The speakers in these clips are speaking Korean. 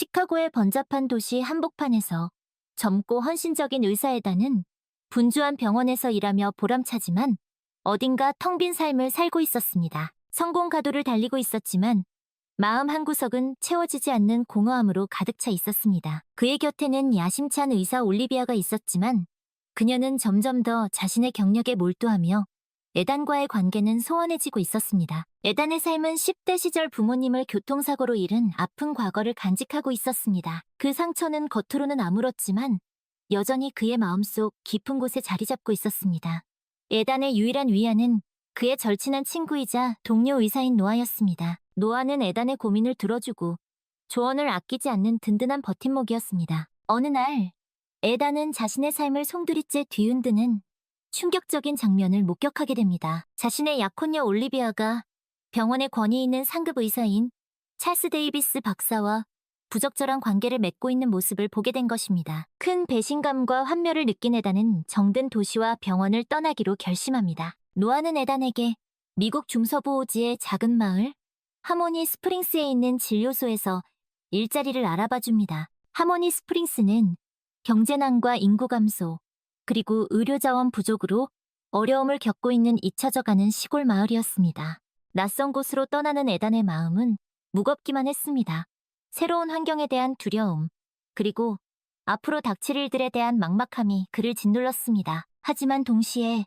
시카고의 번잡한 도시 한복판에서 젊고 헌신적인 의사 에단은 분주한 병원에서 일하며 보람차지만 어딘가 텅 빈 삶을 살고 있었습니다. 성공 가도를 달리고 있었지만 마음 한구석은 채워지지 않는 공허함으로 가득 차 있었습니다. 그의 곁에는 야심찬 의사 올리비아가 있었지만 그녀는 점점 더 자신의 경력에 몰두하며 에단과의 관계는 소원해지고 있었습니다. 에단의 삶은 10대 시절 부모님을 교통사고로 잃은 아픈 과거를 간직하고 있었습니다. 그 상처는 겉으로는 아물었지만 여전히 그의 마음속 깊은 곳에 자리 잡고 있었습니다. 에단의 유일한 위안은 그의 절친한 친구이자 동료 의사인 노아였습니다. 노아는 에단의 고민을 들어주고 조언을 아끼지 않는 든든한 버팀목이었습니다. 어느 날 에단은 자신의 삶을 송두리째 뒤흔드는 충격적인 장면을 목격하게 됩니다. 자신의 약혼녀 올리비아가 병원의 권위 있는 상급 의사인 찰스 데이비스 박사와 부적절한 관계를 맺고 있는 모습을 보게 된 것입니다. 큰 배신감과 환멸을 느낀 에단은 정든 도시와 병원을 떠나기로 결심합니다. 노아는 에단에게 미국 중서부호지의 작은 마을 하모니 스프링스에 있는 진료소에서 일자리를 알아봐 줍니다. 하모니 스프링스는 경제난과 인구 감소, 그리고 의료자원 부족으로 어려움을 겪고 있는 잊혀져가는 시골 마을이었습니다. 낯선 곳으로 떠나는 에단의 마음은 무겁기만 했습니다. 새로운 환경에 대한 두려움, 그리고 앞으로 닥칠 일들에 대한 막막함이 그를 짓눌렀습니다. 하지만 동시에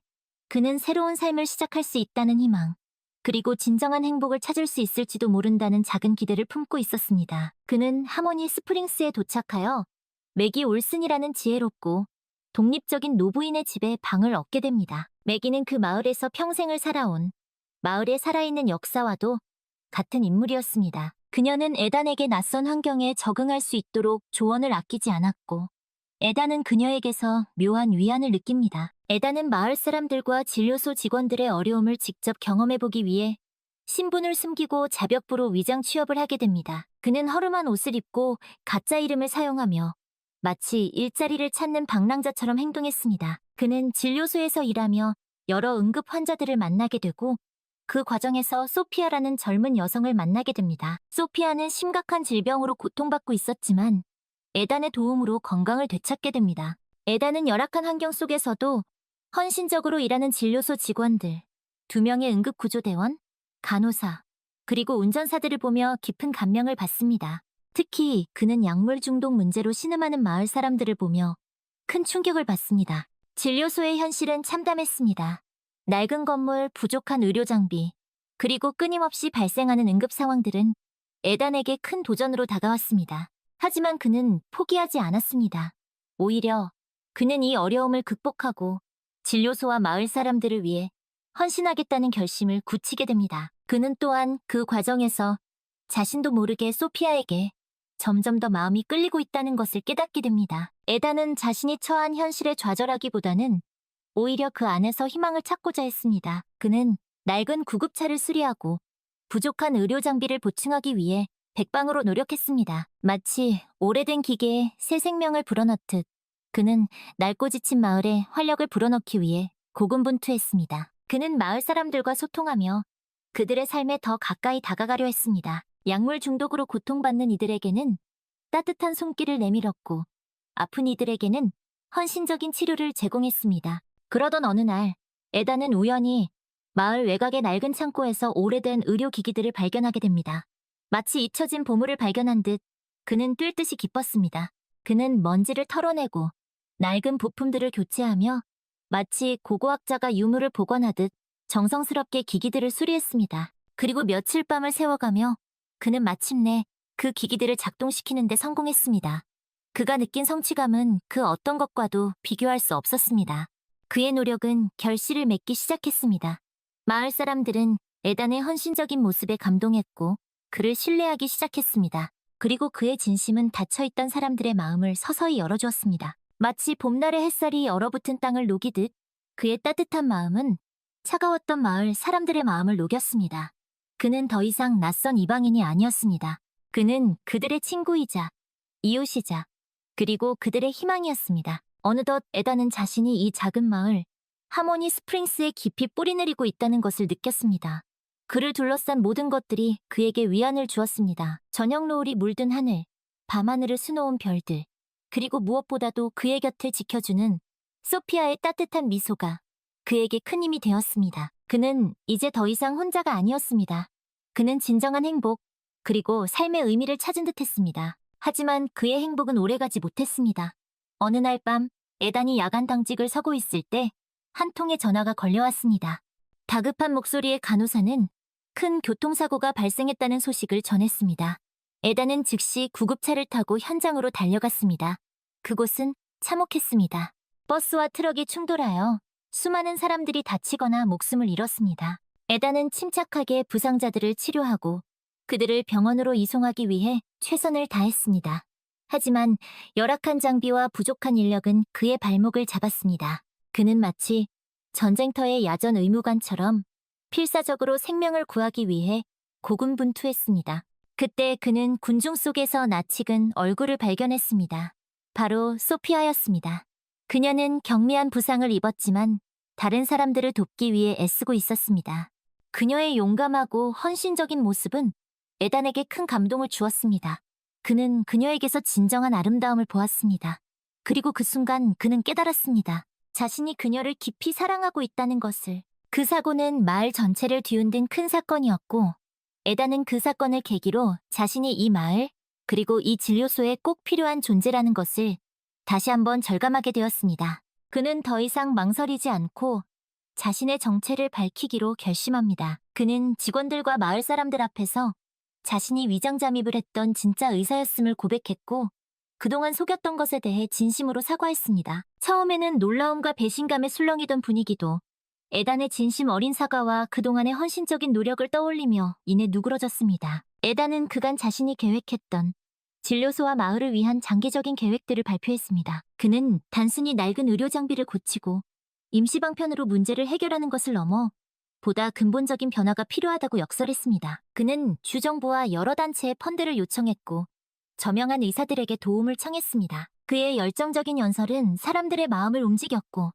그는 새로운 삶을 시작할 수 있다는 희망, 그리고 진정한 행복을 찾을 수 있을지도 모른다는 작은 기대를 품고 있었습니다. 그는 하모니 스프링스에 도착하여 매기 올슨이라는 지혜롭고 독립적인 노부인의 집에 방을 얻게 됩니다. 매기는 그 마을에서 평생을 살아온 마을의 살아있는 역사와도 같은 인물이었습니다. 그녀는 에단에게 낯선 환경에 적응할 수 있도록 조언을 아끼지 않았고 에단은 그녀에게서 묘한 위안을 느낍니다. 에단은 마을 사람들과 진료소 직원들의 어려움을 직접 경험해보기 위해 신분을 숨기고 자벽부로 위장 취업을 하게 됩니다. 그는 허름한 옷을 입고 가짜 이름을 사용하며 마치 일자리를 찾는 방랑자처럼 행동했습니다. 그는 진료소에서 일하며 여러 응급 환자들을 만나게 되고 그 과정에서 소피아라는 젊은 여성을 만나게 됩니다. 소피아는 심각한 질병으로 고통받고 있었지만 에단의 도움으로 건강을 되찾게 됩니다. 에단은 열악한 환경 속에서도 헌신적으로 일하는 진료소 직원들, 2명의 응급구조대원, 간호사, 그리고 운전사들을 보며 깊은 감명을 받습니다. 특히 그는 약물 중독 문제로 신음하는 마을 사람들을 보며 큰 충격을 받습니다. 진료소의 현실은 참담했습니다. 낡은 건물, 부족한 의료 장비, 그리고 끊임없이 발생하는 응급 상황들은 에단에게 큰 도전으로 다가왔습니다. 하지만 그는 포기하지 않았습니다. 오히려 그는 이 어려움을 극복하고 진료소와 마을 사람들을 위해 헌신하겠다는 결심을 굳히게 됩니다. 그는 또한 그 과정에서 자신도 모르게 소피아에게 점점 더 마음이 끌리고 있다는 것을 깨닫게 됩니다. 에단은 자신이 처한 현실에 좌절하기보다는 오히려 그 안에서 희망을 찾고자 했습니다. 그는 낡은 구급차를 수리하고 부족한 의료 장비를 보충하기 위해 백방으로 노력했습니다. 마치 오래된 기계에 새 생명을 불어넣듯 그는 낡고 지친 마을에 활력을 불어넣기 위해 고군분투했습니다. 그는 마을 사람들과 소통하며 그들의 삶에 더 가까이 다가가려 했습니다. 약물 중독으로 고통받는 이들에게는 따뜻한 손길을 내밀었고 아픈 이들에게는 헌신적인 치료를 제공했습니다. 그러던 어느 날 에다는 우연히 마을 외곽의 낡은 창고에서 오래된 의료기기들을 발견하게 됩니다. 마치 잊혀진 보물을 발견한 듯 그는 뛸 듯이 기뻤습니다. 그는 먼지를 털어내고 낡은 부품들을 교체하며 마치 고고학자가 유물을 복원하듯 정성스럽게 기기들을 수리했습니다. 그리고 며칠 밤을 새워가며 그는 마침내 그 기기들을 작동시키는 데 성공했습니다. 그가 느낀 성취감은 그 어떤 것과도 비교할 수 없었습니다. 그의 노력은 결실을 맺기 시작했습니다. 마을 사람들은 에단의 헌신적인 모습에 감동했고 그를 신뢰하기 시작했습니다. 그리고 그의 진심은 닫혀있던 사람들의 마음을 서서히 열어주었습니다. 마치 봄날의 햇살이 얼어붙은 땅을 녹이듯 그의 따뜻한 마음은 차가웠던 마을 사람들의 마음을 녹였습니다. 그는 더 이상 낯선 이방인이 아니었습니다. 그는 그들의 친구이자 이웃이자 그리고 그들의 희망이었습니다. 어느덧 에다는 자신이 이 작은 마을 하모니 스프링스에 깊이 뿌리내리고 있다는 것을 느꼈습니다. 그를 둘러싼 모든 것들이 그에게 위안을 주었습니다. 저녁 노을이 물든 하늘, 밤하늘을 수놓은 별들, 그리고 무엇보다도 그의 곁을 지켜주는 소피아의 따뜻한 미소가 그에게 큰 힘이 되었습니다. 그는 이제 더 이상 혼자가 아니었습니다. 그는 진정한 행복, 그리고 삶의 의미를 찾은 듯했습니다. 하지만 그의 행복은 오래가지 못했습니다. 어느 날 밤, 에단이 야간 당직을 서고 있을 때 한 통의 전화가 걸려왔습니다. 다급한 목소리의 간호사는 큰 교통사고가 발생했다는 소식을 전했습니다. 에단은 즉시 구급차를 타고 현장으로 달려갔습니다. 그곳은 참혹했습니다. 버스와 트럭이 충돌하여 수많은 사람들이 다치거나 목숨을 잃었습니다. 에단은 침착하게 부상자들을 치료하고 그들을 병원으로 이송하기 위해 최선을 다했습니다. 하지만 열악한 장비와 부족한 인력은 그의 발목을 잡았습니다. 그는 마치 전쟁터의 야전 의무관처럼 필사적으로 생명을 구하기 위해 고군분투했습니다. 그때 그는 군중 속에서 낯익은 얼굴을 발견했습니다. 바로 소피아였습니다. 그녀는 경미한 부상을 입었지만 다른 사람들을 돕기 위해 애쓰고 있었습니다. 그녀의 용감하고 헌신적인 모습은 에단에게 큰 감동을 주었습니다. 그는 그녀에게서 진정한 아름다움을 보았습니다. 그리고 그 순간 그는 깨달았습니다. 자신이 그녀를 깊이 사랑하고 있다는 것을. 그 사고는 마을 전체를 뒤흔든 큰 사건이었고, 에단은 그 사건을 계기로 자신이 이 마을, 그리고 이 진료소에 꼭 필요한 존재라는 것을 다시 한번 절감하게 되었습니다. 그는 더 이상 망설이지 않고 자신의 정체를 밝히기로 결심합니다. 그는 직원들과 마을 사람들 앞에서 자신이 위장 잠입을 했던 진짜 의사였음을 고백했고, 그동안 속였던 것에 대해 진심으로 사과했습니다. 처음에는 놀라움과 배신감에 술렁이던 분위기도 에단의 진심 어린 사과와 그동안의 헌신적인 노력을 떠올리며 이내 누그러졌습니다. 에단은 그간 자신이 계획했던 진료소와 마을을 위한 장기적인 계획들을 발표했습니다. 그는 단순히 낡은 의료 장비를 고치고 임시방편으로 문제를 해결하는 것을 넘어 보다 근본적인 변화가 필요하다고 역설했습니다. 그는 주정부와 여러 단체의 펀드를 요청했고 저명한 의사들에게 도움을 청했습니다. 그의 열정적인 연설은 사람들의 마음을 움직였고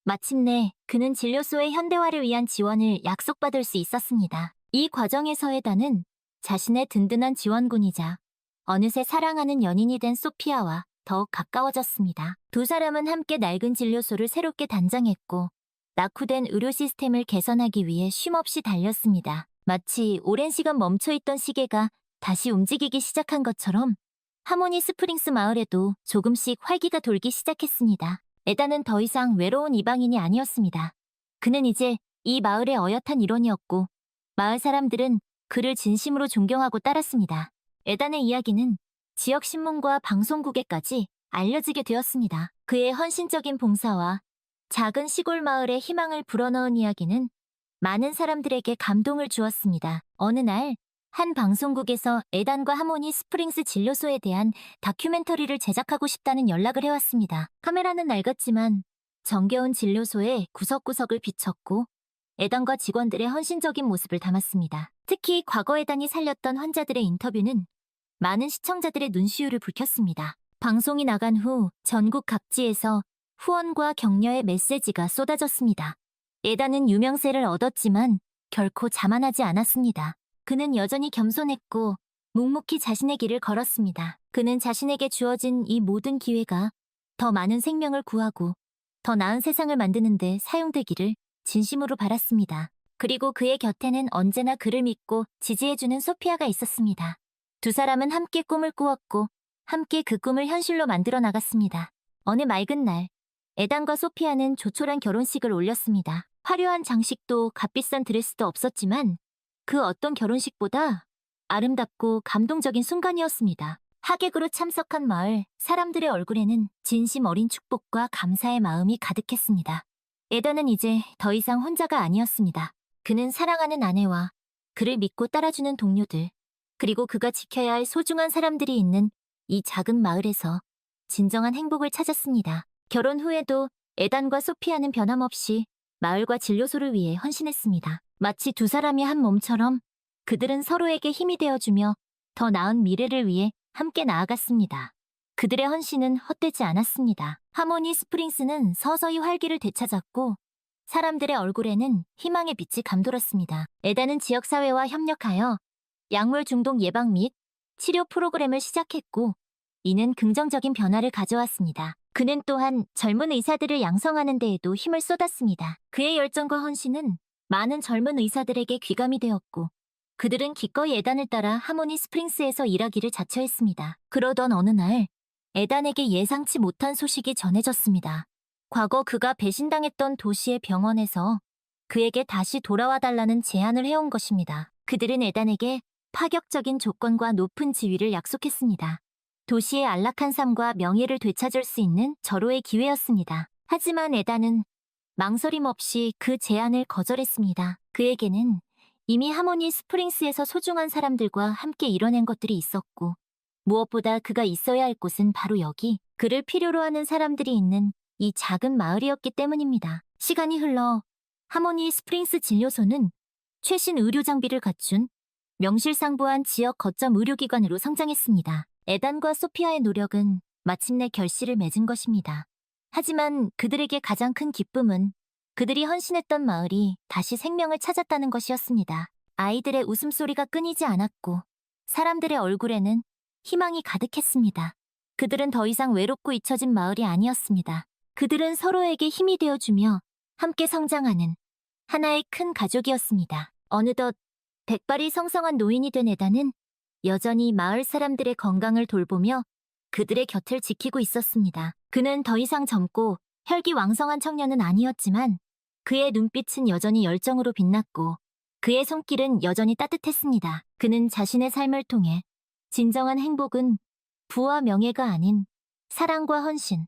마침내 그는 진료소의 현대화를 위한 지원을 약속받을 수 있었습니다. 이 과정에서 에단은 자신의 든든한 지원군이자 어느새 사랑하는 연인이 된 소피아와 더욱 가까워졌습니다. 두 사람은 함께 낡은 진료소를 새롭게 단장했고 낙후된 의료 시스템을 개선하기 위해 쉼없이 달렸습니다. 마치 오랜 시간 멈춰있던 시계가 다시 움직이기 시작한 것처럼 하모니 스프링스 마을에도 조금씩 활기가 돌기 시작했습니다. 에단은 더 이상 외로운 이방인이 아니었습니다. 그는 이제 이 마을의 어엿한 일원이었고 마을 사람들은 그를 진심으로 존경하고 따랐습니다. 에단의 이야기는 지역 신문과 방송국에까지 알려지게 되었습니다. 그의 헌신적인 봉사와 작은 시골 마을의 희망을 불어넣은 이야기는 많은 사람들에게 감동을 주었습니다. 어느 날 한 방송국에서 에단과 하모니 스프링스 진료소에 대한 다큐멘터리를 제작하고 싶다는 연락을 해왔습니다. 카메라는 낡았지만 정겨운 진료소의 구석구석을 비췄고 에단과 직원들의 헌신적인 모습을 담았습니다. 특히 과거 에단이 살렸던 환자들의 인터뷰는 많은 시청자들의 눈시울을 붉혔습니다. 방송이 나간 후 전국 각지에서 후원과 격려의 메시지가 쏟아졌습니다. 에단은 유명세를 얻었지만 결코 자만하지 않았습니다. 그는 여전히 겸손했고 묵묵히 자신의 길을 걸었습니다. 그는 자신에게 주어진 이 모든 기회가 더 많은 생명을 구하고 더 나은 세상을 만드는 데 사용되기를 진심으로 바랐습니다. 그리고 그의 곁에는 언제나 그를 믿고 지지해주는 소피아가 있었습니다. 두 사람은 함께 꿈을 꾸었고 함께 그 꿈을 현실로 만들어 나갔습니다. 어느 맑은 날, 에단과 소피아는 조촐한 결혼식을 올렸습니다. 화려한 장식도 값비싼 드레스도 없었지만 그 어떤 결혼식보다 아름답고 감동적인 순간이었습니다. 하객으로 참석한 마을 사람들의 얼굴에는 진심 어린 축복과 감사의 마음이 가득했습니다. 에단은 이제 더 이상 혼자가 아니었습니다. 그는 사랑하는 아내와 그를 믿고 따라주는 동료들, 그리고 그가 지켜야 할 소중한 사람들이 있는 이 작은 마을에서 진정한 행복을 찾았습니다. 결혼 후에도 에단과 소피아는 변함없이 마을과 진료소를 위해 헌신했습니다. 마치 두 사람이 한 몸처럼 그들은 서로에게 힘이 되어주며 더 나은 미래를 위해 함께 나아갔습니다. 그들의 헌신은 헛되지 않았습니다. 하모니 스프링스는 서서히 활기를 되찾았고 사람들의 얼굴에는 희망의 빛이 감돌았습니다. 에단은 지역사회와 협력하여 약물 중독 예방 및 치료 프로그램을 시작했고 이는 긍정적인 변화를 가져왔습니다. 그는 또한 젊은 의사들을 양성하는 데에도 힘을 쏟았습니다. 그의 열정과 헌신은 많은 젊은 의사들에게 귀감이 되었고, 그들은 기꺼이 에단을 따라 하모니 스프링스에서 일하기를 자처했습니다. 그러던 어느 날, 에단에게 예상치 못한 소식이 전해졌습니다. 과거 그가 배신당했던 도시의 병원에서 그에게 다시 돌아와 달라는 제안을 해온 것입니다. 그들은 에단에게 파격적인 조건과 높은 지위를 약속했습니다. 도시의 안락한 삶과 명예를 되찾을 수 있는 절호의 기회였습니다. 하지만 에단은 망설임 없이 그 제안을 거절했습니다. 그에게는 이미 하모니 스프링스에서 소중한 사람들과 함께 이뤄낸 것들이 있었고, 무엇보다 그가 있어야 할 곳은 바로 여기, 그를 필요로 하는 사람들이 있는 이 작은 마을이었기 때문입니다. 시간이 흘러 하모니 스프링스 진료소는 최신 의료 장비를 갖춘 명실상부한 지역 거점 의료기관으로 성장했습니다. 에단과 소피아의 노력은 마침내 결실을 맺은 것입니다. 하지만 그들에게 가장 큰 기쁨은 그들이 헌신했던 마을이 다시 생명을 찾았다는 것이었습니다. 아이들의 웃음소리가 끊이지 않았고 사람들의 얼굴에는 희망이 가득했습니다. 그들은 더 이상 외롭고 잊혀진 마을이 아니었습니다. 그들은 서로에게 힘이 되어주며 함께 성장하는 하나의 큰 가족이었습니다. 어느덧 백발이 성성한 노인이 된 에단은 여전히 마을 사람들의 건강을 돌보며 그들의 곁을 지키고 있었습니다. 그는 더 이상 젊고 혈기왕성한 청년은 아니었지만 그의 눈빛은 여전히 열정으로 빛났고 그의 손길은 여전히 따뜻했습니다. 그는 자신의 삶을 통해 진정한 행복은 부와 명예가 아닌 사랑과 헌신,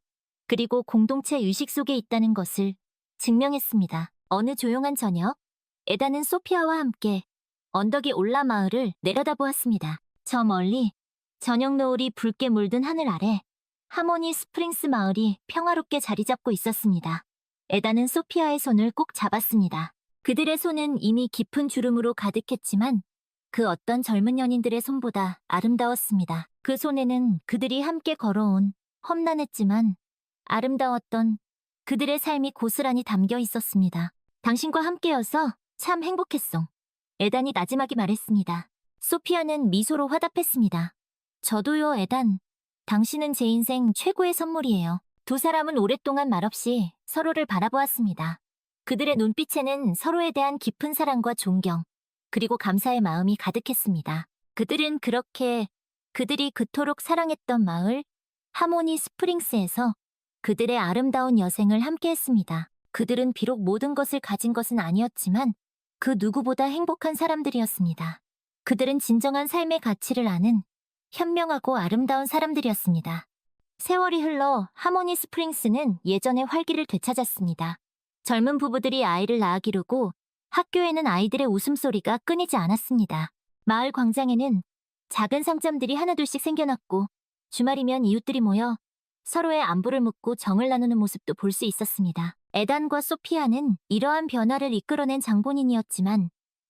그리고 공동체 의식 속에 있다는 것을 증명했습니다. 어느 조용한 저녁, 에단은 소피아와 함께 언덕이 올라 마을을 내려다보았습니다. 저 멀리 저녁 노을이 붉게 물든 하늘 아래 하모니 스프링스 마을이 평화롭게 자리 잡고 있었습니다. 에단은 소피아의 손을 꼭 잡았습니다. 그들의 손은 이미 깊은 주름으로 가득했지만 그 어떤 젊은 연인들의 손보다 아름다웠습니다. 그 손에는 그들이 함께 걸어온 험난했지만 아름다웠던 그들의 삶이 고스란히 담겨 있었습니다. 당신과 함께여서 참 행복했어. 에단이 나지막이 말했습니다. 소피아는 미소로 화답했습니다. 저도요, 에단. 당신은 제 인생 최고의 선물이에요. 두 사람은 오랫동안 말없이 서로를 바라보았습니다. 그들의 눈빛에는 서로에 대한 깊은 사랑과 존경, 그리고 감사의 마음이 가득했습니다. 그들은 그들이 그토록 사랑했던 마을, 하모니 스프링스에서 그들의 아름다운 여생을 함께했습니다. 그들은 비록 모든 것을 가진 것은 아니었지만 그 누구보다 행복한 사람들이었습니다. 그들은 진정한 삶의 가치를 아는 현명하고 아름다운 사람들이었습니다. 세월이 흘러 하모니 스프링스는 예전의 활기를 되찾았습니다. 젊은 부부들이 아이를 낳아 기르고 학교에는 아이들의 웃음소리가 끊이지 않았습니다. 마을 광장에는 작은 상점들이 하나둘씩 생겨났고 주말이면 이웃들이 모여 서로의 안부를 묻고 정을 나누는 모습도 볼 수 있었습니다. 에단과 소피아는 이러한 변화를 이끌어낸 장본인이었지만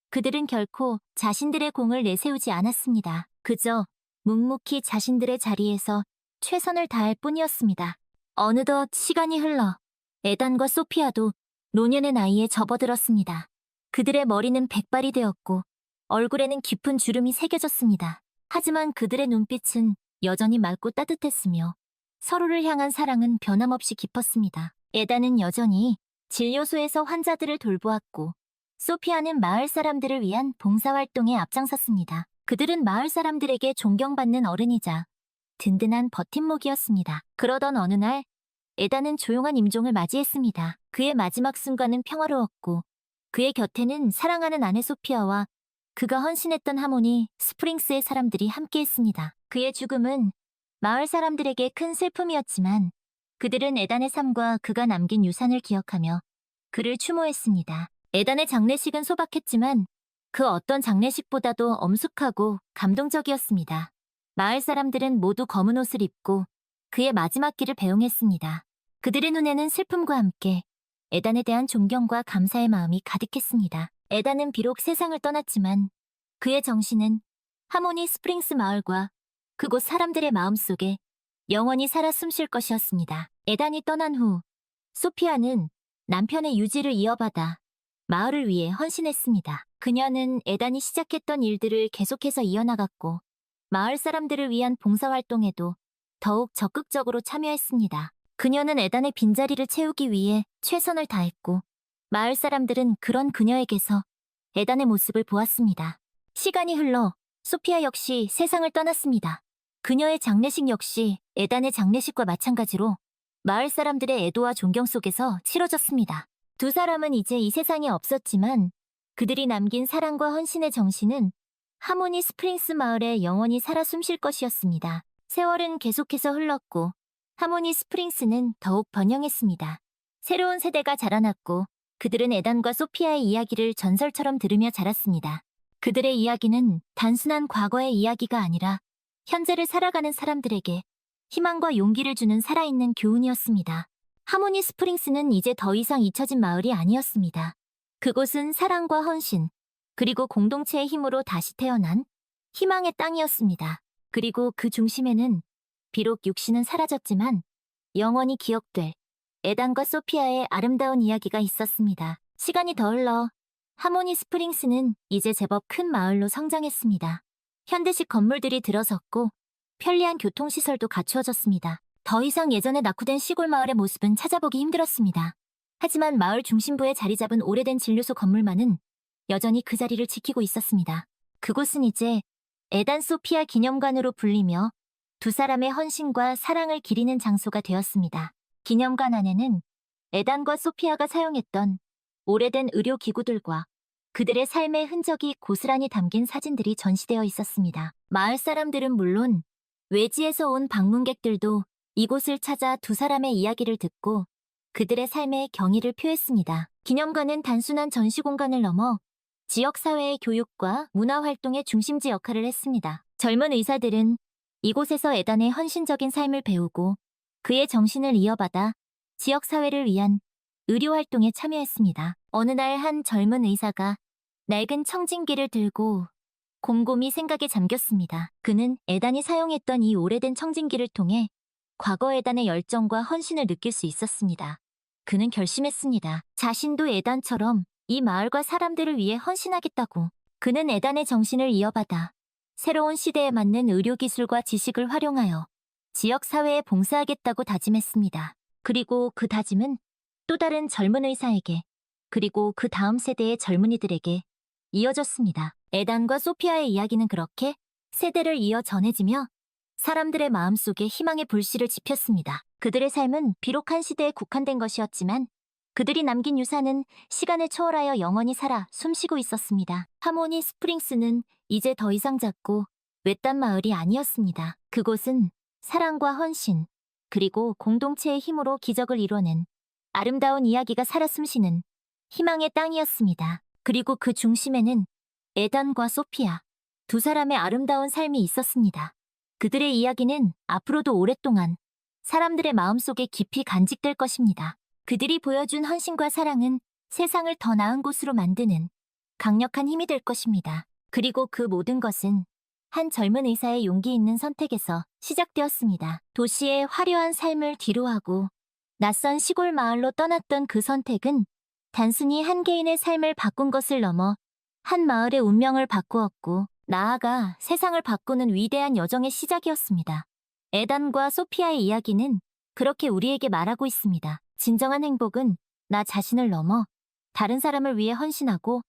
그들은 결코 자신들의 공을 내세우지 않았습니다. 그저 묵묵히 자신들의 자리에서 최선을 다할 뿐이었습니다. 어느덧 시간이 흘러 에단과 소피아도 노년의 나이에 접어들었습니다. 그들의 머리는 백발이 되었고 얼굴에는 깊은 주름이 새겨졌습니다. 하지만 그들의 눈빛은 여전히 맑고 따뜻했으며 서로를 향한 사랑은 변함없이 깊었습니다. 에단은 여전히 진료소에서 환자들을 돌보았고 소피아는 마을 사람들을 위한 봉사활동에 앞장섰습니다. 그들은 마을 사람들에게 존경받는 어른이자 든든한 버팀목이었습니다. 그러던 어느 날 에단은 조용한 임종을 맞이했습니다. 그의 마지막 순간은 평화로웠고 그의 곁에는 사랑하는 아내 소피아와 그가 헌신했던 하모니 스프링스의 사람들이 함께했습니다. 그의 죽음은 마을 사람들에게 큰 슬픔이었지만 그들은 에단의 삶과 그가 남긴 유산을 기억하며 그를 추모했습니다. 에단의 장례식은 소박했지만 그 어떤 장례식보다도 엄숙하고 감동적이었습니다. 마을 사람들은 모두 검은 옷을 입고 그의 마지막 길을 배웅했습니다. 그들의 눈에는 슬픔과 함께 에단에 대한 존경과 감사의 마음이 가득했습니다. 에단은 비록 세상을 떠났지만 그의 정신은 하모니 스프링스 마을과 그곳 사람들의 마음속에 영원히 살아 숨쉴 것이었습니다. 에단이 떠난 후 소피아는 남편의 유지를 이어받아 마을을 위해 헌신했습니다. 그녀는 에단이 시작했던 일들을 계속해서 이어나갔고 마을 사람들을 위한 봉사활동에도 더욱 적극적으로 참여했습니다. 그녀는 에단의 빈자리를 채우기 위해 최선을 다했고, 마을 사람들은 그런 그녀에게서 에단의 모습을 보았습니다. 시간이 흘러 소피아 역시 세상을 떠났습니다. 그녀의 장례식 역시 에단의 장례식과 마찬가지로 마을 사람들의 애도와 존경 속에서 치러졌습니다. 두 사람은 이제 이 세상에 없었지만 그들이 남긴 사랑과 헌신의 정신은 하모니 스프링스 마을에 영원히 살아 숨쉴 것이었습니다. 세월은 계속해서 흘렀고 하모니 스프링스는 더욱 번영했습니다. 새로운 세대가 자라났고 그들은 에단과 소피아의 이야기를 전설처럼 들으며 자랐습니다. 그들의 이야기는 단순한 과거의 이야기가 아니라 현재를 살아가는 사람들에게 희망과 용기를 주는 살아있는 교훈이었습니다. 하모니 스프링스는 이제 더 이상 잊혀진 마을이 아니었습니다. 그곳은 사랑과 헌신, 그리고 공동체의 힘으로 다시 태어난 희망의 땅이었습니다. 그리고 그 중심에는 비록 육신은 사라졌지만 영원히 기억될 에단과 소피아의 아름다운 이야기가 있었습니다. 시간이 더 흘러 하모니 스프링스는 이제 제법 큰 마을로 성장했습니다. 현대식 건물들이 들어섰고 편리한 교통시설도 갖추어졌습니다. 더 이상 예전의 낙후된 시골 마을의 모습은 찾아보기 힘들었습니다. 하지만 마을 중심부에 자리 잡은 오래된 진료소 건물만은 여전히 그 자리를 지키고 있었습니다. 그곳은 이제 에단 소피아 기념관으로 불리며 두 사람의 헌신과 사랑을 기리는 장소가 되었습니다. 기념관 안에는 에단과 소피아가 사용했던 오래된 의료기구들과 그들의 삶의 흔적이 고스란히 담긴 사진들이 전시되어 있었습니다. 마을 사람들은 물론 외지에서 온 방문객들도 이곳을 찾아 두 사람의 이야기를 듣고 그들의 삶의 경의를 표했습니다. 기념관은 단순한 전시 공간을 넘어 지역사회의 교육과 문화활동의 중심지 역할을 했습니다. 젊은 의사들은 이곳에서 에단의 헌신적인 삶을 배우고 그의 정신을 이어받아 지역사회를 위한 의료활동에 참여했습니다. 어느 날 한 젊은 의사가 낡은 청진기를 들고 곰곰이 생각에 잠겼습니다. 그는 에단이 사용했던 이 오래된 청진기를 통해 과거 에단의 열정과 헌신을 느낄 수 있었습니다. 그는 결심했습니다. 자신도 에단처럼 이 마을과 사람들을 위해 헌신하겠다고. 그는 에단의 정신을 이어받아 새로운 시대에 맞는 의료기술과 지식을 활용하여 지역사회에 봉사하겠다고 다짐했습니다. 그리고 그 다짐은 또 다른 젊은 의사에게, 그리고 그 다음 세대의 젊은이들에게 이어졌습니다. 에단과 소피아의 이야기는 그렇게 세대를 이어 전해지며 사람들의 마음속에 희망의 불씨를 지폈습니다. 그들의 삶은 비록 한 시대에 국한된 것이었지만 그들이 남긴 유산은 시간을 초월하여 영원히 살아 숨쉬고 있었습니다. 하모니 스프링스는 이제 더 이상 작고 외딴 마을이 아니었습니다. 그곳은 사랑과 헌신, 그리고 공동체의 힘으로 기적을 이뤄낸 아름다운 이야기가 살아 숨쉬는 희망의 땅이었습니다. 그리고 그 중심에는 에단과 소피아, 두 사람의 아름다운 삶이 있었습니다. 그들의 이야기는 앞으로도 오랫동안 사람들의 마음속에 깊이 간직될 것입니다. 그들이 보여준 헌신과 사랑은 세상을 더 나은 곳으로 만드는 강력한 힘이 될 것입니다. 그리고 그 모든 것은 한 젊은 의사의 용기 있는 선택에서 시작되었습니다. 도시의 화려한 삶을 뒤로하고 낯선 시골 마을로 떠났던 그 선택은 단순히 한 개인의 삶을 바꾼 것을 넘어 한 마을의 운명을 바꾸었고 나아가 세상을 바꾸는 위대한 여정의 시작이었습니다. 에단과 소피아의 이야기는 그렇게 우리에게 말하고 있습니다. 진정한 행복은 나 자신을 넘어 다른 사람을 위해 헌신하고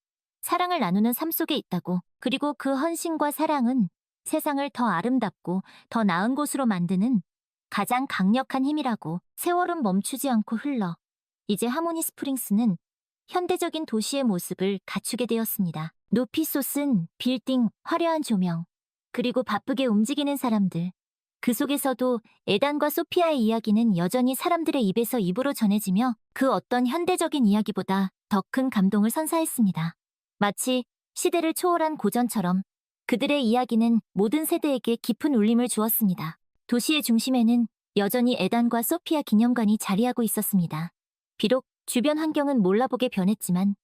사랑을 나누는 삶 속에 있다고. 그리고 그 헌신과 사랑은 세상을 더 아름답고 더 나은 곳으로 만드는 가장 강력한 힘이라고. 세월은 멈추지 않고 흘러 이제 하모니 스프링스는 현대적인 도시의 모습을 갖추게 되었습니다. 높이 솟은 빌딩, 화려한 조명, 그리고 바쁘게 움직이는 사람들. 그 속에서도 에단과 소피아의 이야기는 여전히 사람들의 입에서 입으로 전해지며 그 어떤 현대적인 이야기보다 더 큰 감동을 선사했습니다. 마치 시대를 초월한 고전처럼 그들의 이야기는 모든 세대에게 깊은 울림을 주었습니다. 도시의 중심에는 여전히 에단과 소피아 기념관이 자리하고 있었습니다. 비록 주변 환경은 몰라보게 변했지만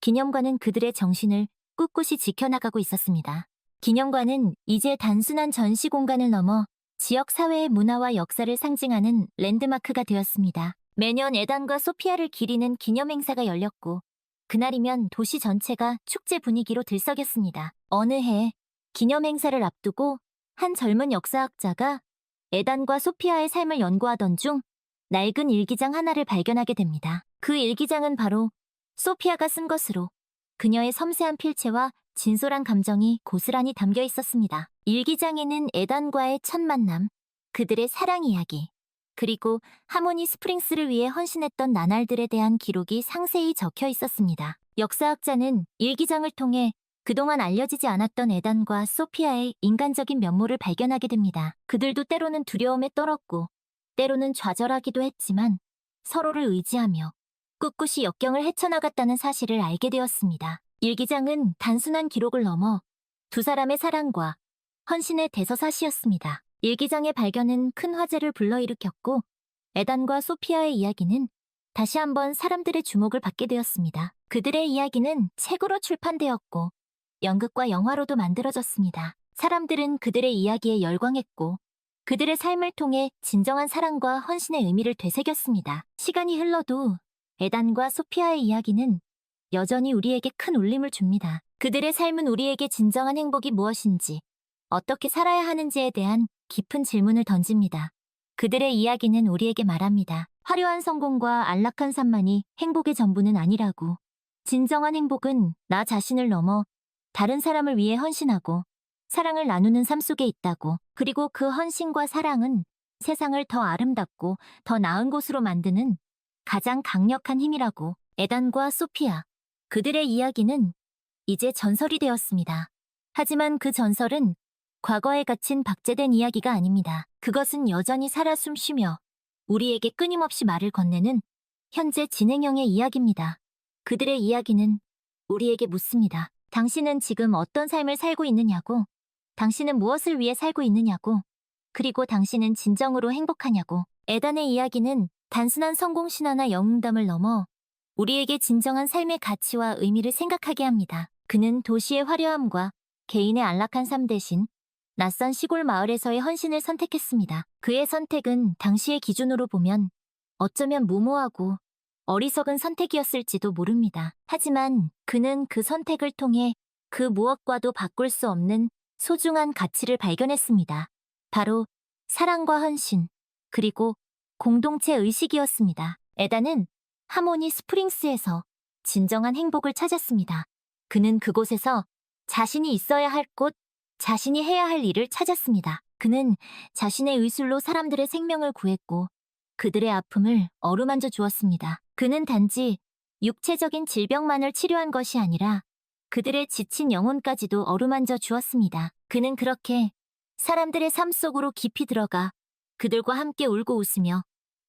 기념관은 그들의 정신을 꿋꿋이 지켜나가고 있었습니다. 기념관은 이제 단순한 전시 공간을 넘어 지역 사회의 문화와 역사를 상징하는 랜드마크가 되었습니다. 매년 에단과 소피아를 기리는 기념 행사가 열렸고 그날이면 도시 전체가 축제 분위기로 들썩였습니다. 어느 해 기념 행사를 앞두고 한 젊은 역사학자가 에단과 소피아의 삶을 연구하던 중 낡은 일기장 하나를 발견하게 됩니다. 그 일기장은 바로 소피아가 쓴 것으로 그녀의 섬세한 필체와 진솔한 감정이 고스란히 담겨 있었습니다. 일기장에는 에단과의 첫 만남, 그들의 사랑 이야기, 그리고 하모니 스프링스를 위해 헌신했던 나날들에 대한 기록이 상세히 적혀 있었습니다. 역사학자는 일기장을 통해 그동안 알려지지 않았던 에단과 소피아의 인간적인 면모를 발견하게 됩니다. 그들도 때로는 두려움에 떨었고, 때로는 좌절하기도 했지만 서로를 의지하며 꿋꿋이 역경을 헤쳐나갔다는 사실을 알게 되었습니다. 일기장은 단순한 기록을 넘어 두 사람의 사랑과 헌신의 대서사시였습니다. 일기장의 발견은 큰 화제를 불러일으켰고, 에단과 소피아의 이야기는 다시 한번 사람들의 주목을 받게 되었습니다. 그들의 이야기는 책으로 출판되었고, 연극과 영화로도 만들어졌습니다. 사람들은 그들의 이야기에 열광했고, 그들의 삶을 통해 진정한 사랑과 헌신의 의미를 되새겼습니다. 시간이 흘러도 에단과 소피아의 이야기는 여전히 우리에게 큰 울림을 줍니다. 그들의 삶은 우리에게 진정한 행복이 무엇인지, 어떻게 살아야 하는지에 대한 깊은 질문을 던집니다. 그들의 이야기는 우리에게 말합니다. 화려한 성공과 안락한 삶만이 행복의 전부는 아니라고. 진정한 행복은 나 자신을 넘어 다른 사람을 위해 헌신하고 사랑을 나누는 삶 속에 있다고. 그리고 그 헌신과 사랑은 세상을 더 아름답고 더 나은 곳으로 만드는 가장 강력한 힘이라고. 에단과 소피아, 그들의 이야기는 이제 전설이 되었습니다. 하지만 그 전설은 과거에 갇힌 박제된 이야기가 아닙니다. 그것은 여전히 살아 숨쉬며 우리에게 끊임없이 말을 건네는 현재 진행형의 이야기입니다. 그들의 이야기는 우리에게 묻습니다. 당신은 지금 어떤 삶을 살고 있느냐고, 당신은 무엇을 위해 살고 있느냐고, 그리고 당신은 진정으로 행복하냐고. 에단의 이야기는 단순한 성공 신화나 영웅담을 넘어 우리에게 진정한 삶의 가치와 의미를 생각하게 합니다. 그는 도시의 화려함과 개인의 안락한 삶 대신 낯선 시골 마을에서의 헌신을 선택했습니다. 그의 선택은 당시의 기준으로 보면 어쩌면 무모하고 어리석은 선택이었을지도 모릅니다. 하지만 그는 그 선택을 통해 그 무엇과도 바꿀 수 없는 소중한 가치를 발견했습니다. 바로 사랑과 헌신, 그리고 공동체 의식이었습니다. 에단은 하모니 스프링스에서 진정한 행복을 찾았습니다. 그는 그곳에서 자신이 있어야 할 곳, 자신이 해야 할 일을 찾았습니다. 그는 자신의 의술로 사람들의 생명을 구했고 그들의 아픔을 어루만져 주었습니다. 그는 단지 육체적인 질병만을 치료한 것이 아니라 그들의 지친 영혼까지도 어루만져 주었습니다. 그는 그렇게 사람들의 삶 속으로 깊이 들어가 그들과 함께 울고 웃으며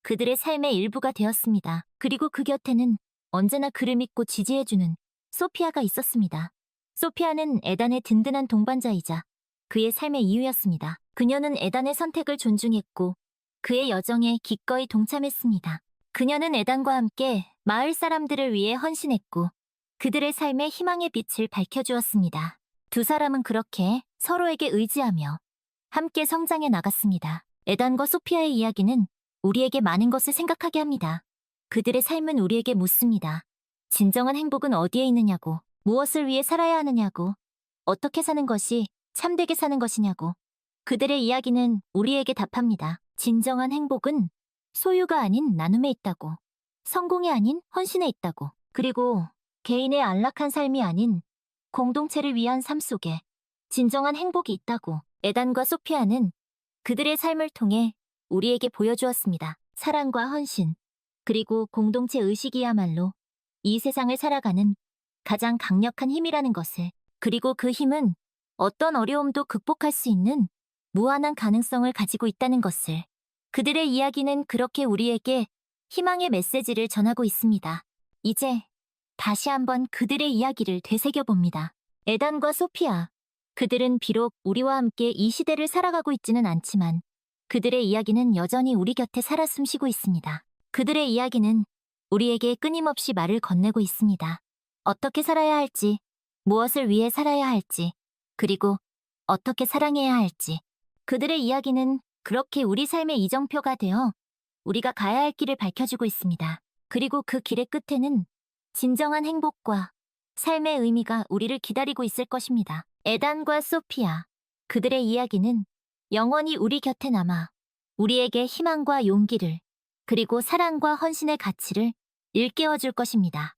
그들의 삶의 일부가 되었습니다. 그리고 그 곁에는 언제나 그를 믿고 지지해주는 소피아가 있었습니다. 소피아는 에단의 든든한 동반자이자 그의 삶의 이유였습니다. 그녀는 에단의 선택을 존중했고 그의 여정에 기꺼이 동참했습니다. 그녀는 에단과 함께 마을 사람들을 위해 헌신했고 그들의 삶에 희망의 빛을 밝혀주었습니다. 두 사람은 그렇게 서로에게 의지하며 함께 성장해 나갔습니다. 에단과 소피아의 이야기는 우리에게 많은 것을 생각하게 합니다. 그들의 삶은 우리에게 묻습니다. 진정한 행복은 어디에 있느냐고, 무엇을 위해 살아야 하느냐고, 어떻게 사는 것이 참되게 사는 것이냐고. 그들의 이야기는 우리에게 답합니다. 진정한 행복은 소유가 아닌 나눔에 있다고, 성공이 아닌 헌신에 있다고, 그리고 개인의 안락한 삶이 아닌 공동체를 위한 삶 속에 진정한 행복이 있다고. 에단과 소피아는 그들의 삶을 통해 우리에게 보여주었습니다. 사랑과 헌신, 그리고 공동체 의식이야말로 이 세상을 살아가는 가장 강력한 힘이라는 것을. 그리고 그 힘은 어떤 어려움도 극복할 수 있는 무한한 가능성을 가지고 있다는 것을. 그들의 이야기는 그렇게 우리에게 희망의 메시지를 전하고 있습니다. 이제 다시 한번 그들의 이야기를 되새겨봅니다. 에단과 소피아. 그들은 비록 우리와 함께 이 시대를 살아가고 있지는 않지만 그들의 이야기는 여전히 우리 곁에 살아 숨쉬고 있습니다. 그들의 이야기는 우리에게 끊임없이 말을 건네고 있습니다. 어떻게 살아야 할지, 무엇을 위해 살아야 할지, 그리고 어떻게 사랑해야 할지. 그들의 이야기는 그렇게 우리 삶의 이정표가 되어 우리가 가야 할 길을 밝혀주고 있습니다. 그리고 그 길의 끝에는 진정한 행복과 삶의 의미가 우리를 기다리고 있을 것입니다. 에단과 소피아, 그들의 이야기는 영원히 우리 곁에 남아 우리에게 희망과 용기를, 그리고 사랑과 헌신의 가치를 일깨워 줄 것입니다.